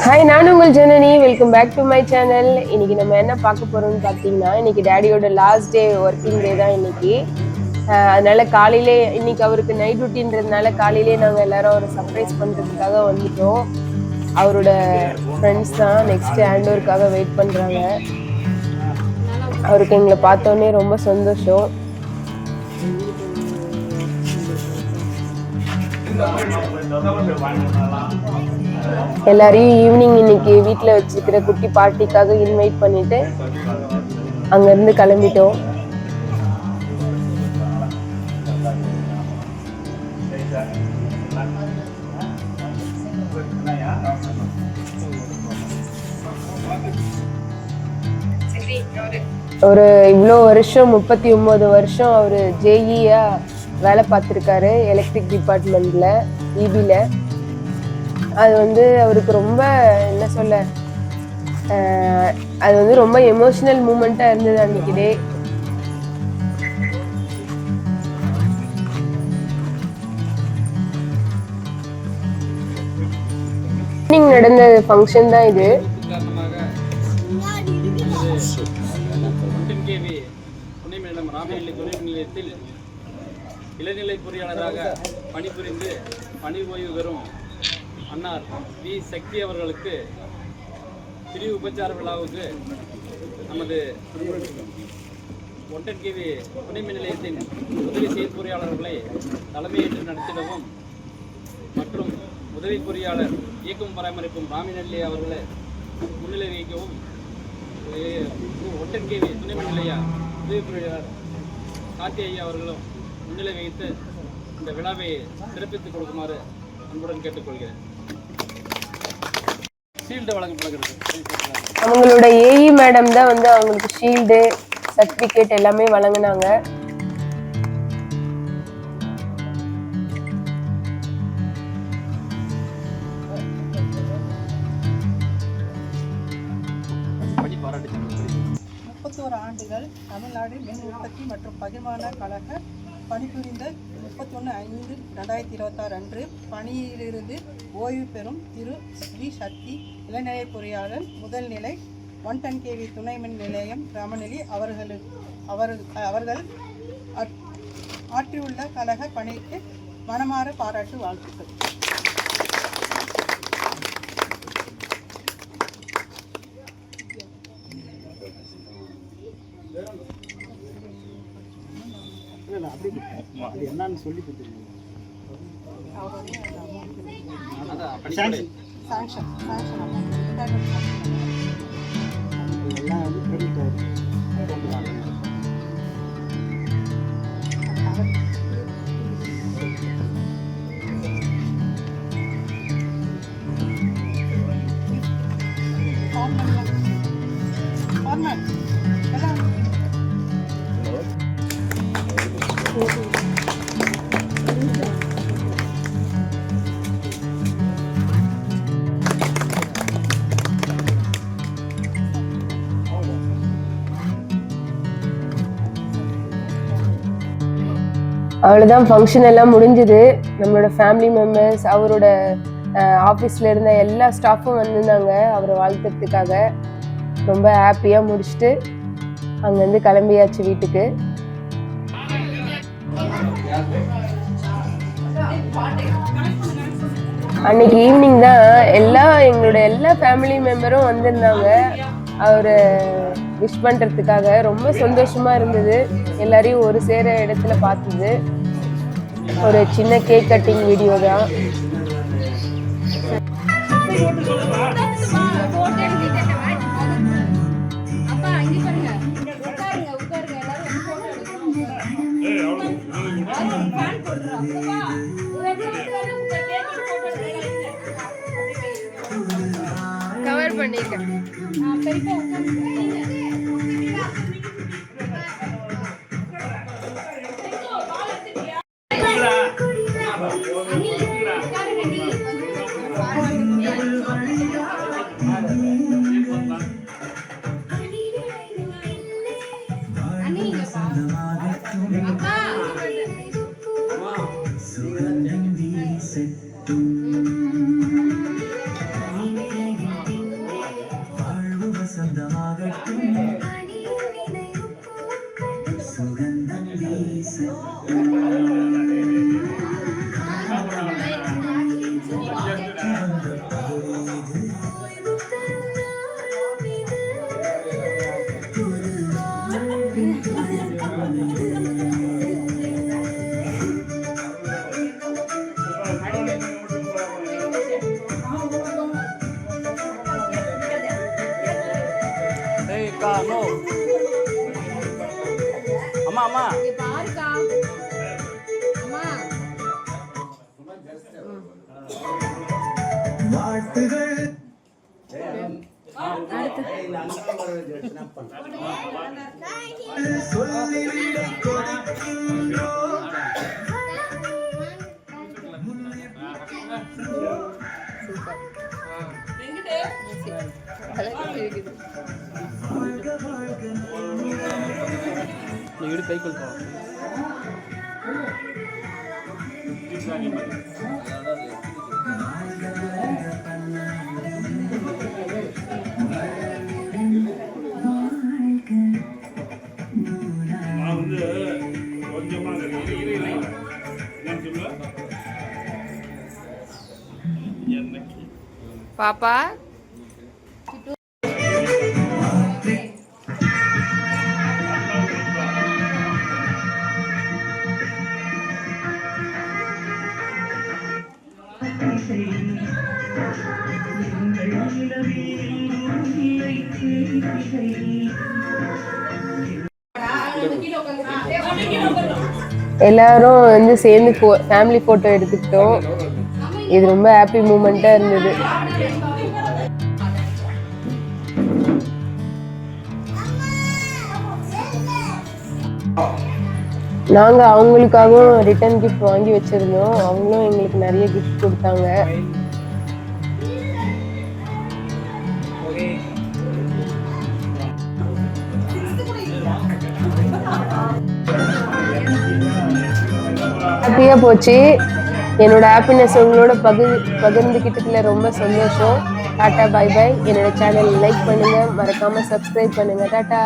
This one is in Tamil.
ஹாய், நான் உங்கள் Janani. Welcome back to my channel. இன்னைக்கு நம்ம என்ன பார்க்க போறோம்னு பார்த்தீங்கன்னா, இன்னைக்கு டேடியோட லாஸ்ட் டே, ஒர்க்கிங் டே தான் இன்னைக்கு. அதனால காலையிலே இன்னைக்கு அவருக்கு நைட் டியூட்டின்றதுனால காலையிலே நாங்கள் எல்லாரும் அவரை சர்ப்ரைஸ் பண்ணுறதுக்காக வந்துட்டோம். அவரோட ஃப்ரெண்ட்ஸ் தான் நெக்ஸ்ட் ஹேண்ட் ஓவருக்காக வெயிட் பண்ணுறாங்க. அவருக்கு எங்களை பார்த்தோன்னே ரொம்ப சந்தோஷம். எல்லாரையும் ஈவினிங் இன்னைக்கு வீட்டில் வச்சுக்கிற குட்டி பார்ட்டிக்காக இன்வைட் பண்ணிட்டு அங்கேருந்து கிளம்பிட்டோம். ஒரு இவ்வளோ வருஷம் 39 வருஷம் அவர் ஜேஇயா வேலை பார்த்துருக்காரு எலக்ட்ரிக் டிபார்ட்மெண்ட்ல இபியில். அது வந்து அவருக்கு ரொம்ப என்ன சொல்ல, அது வந்து ரொம்ப எமோஷனல் மூமெண்ட்டாக இருந்தது அன்னைக்கு டே. நடந்த ஃபங்க்ஷன் தான் இது. நிலையத்தில் இளநிலை பொறியாளராக பணிபுரிந்து பணி ஓய்வு பெறும் அன்னார் வி சக்தி அவர்களுக்கு பிரிவு உபச்சார விழாவுக்கு நமது ஒன்டன் கேவி துணை மின் நிலையத்தின் உதவி செயற்பொறியாளர்களை தலைமையேற்று நடத்திடவும் மற்றும் உதவி பொறியாளர் இயக்கம் பராமரிப்பும் ராமிநெல்லி அவர்களை முன்னிலை வைக்கவும் ஒன்டன் கேவி துணை மின் நிலைய உதவி பொறியாளர் கார்த்தி ஐயா அவர்களும் முன்னிலை வைத்து இந்த விழாவை சிறப்பித்துக் கொடுக்குமாறு அன்புடன் கேட்டுக்கொள்கிறேன். ஷீல்டு வழங்கப்படுகிறது. அவங்களோட ஏஇ மேடம் தான் வந்து அவங்களுக்கு ஷீல்டு சர்டிஃபிகேட் எல்லாமே வழங்கினாங்க. ஆண்டுகள் தமிழ்நாடு மின் உற்பத்தி மற்றும் பகிர்மான கழக பணிபுரிந்த 31/5/2026 அன்று பணியிலிருந்து ஓய்வு பெறும் திரு ஸ்ரீ சக்தி இளநிலை பொறியாளர் முதல் நிலை 110 kV துணை மின் நிலையம் ராமநெல்லி அவர்கள் ஆற்றியுள்ள கழக பணிக்கு மனமாற பாராட்டு வாழ்த்துக்கள். அது என்னன்னு சொல்லி கொடுத்துருக்கீங்க. அவ்வளோதான், ஃபங்க்ஷன் எல்லாம் முடிஞ்சுது. நம்மளோட ஃபேமிலி மெம்பர்ஸ், அவரோட ஆஃபீஸில் இருந்த எல்லா ஸ்டாஃபும் வந்திருந்தாங்க அவரை வாழ்த்துறதுக்காக. ரொம்ப ஹாப்பியாக முடிச்சுட்டு அங்கேருந்து கிளம்பியாச்சு வீட்டுக்கு. அன்னைக்கு ஈவினிங் தான் எங்களோட எல்லா ஃபேமிலி மெம்பரும் வந்திருந்தாங்க அவரை விஷ் பண்ணுறதுக்காக. ரொம்ப சந்தோஷமாக இருந்தது எல்லாரையும் ஒரு சேர இடத்துல பார்த்தது. ஒரு சின்ன கேக் கட்டிங் வீடியோ தான். கவர் பண்ணிருக்கேன். ஏய் கா நோ அம்மா அம்மா நீ இடு கை கொள்றா பாப்பா எல்லாரும் வந்து சேர்ந்து ஃபேமிலி போட்டோ எடுத்துக்கிட்டோம். இது ரொம்ப ஹாப்பி மூமெண்டா இருந்தது. நாங்க அவங்களுக்காகவும் ரிட்டர்ன் கிஃப்ட் வாங்கி வச்சிருந்தோம். அவங்களும் எங்களுக்கு நிறைய கிஃப்ட் கொடுத்தாங்க. ஹாப்பியா போச்சு. என்னோட ஹாப்பினஸ் உங்களோட பகிர்ந்துக்கிட்டதுல ரொம்ப சந்தோஷம். Tata bye bye. என்னோட சேனல் லைக் பண்ணுங்க, மறக்காம சப்ஸ்கிரைப் பண்ணுங்க. டாட்டா.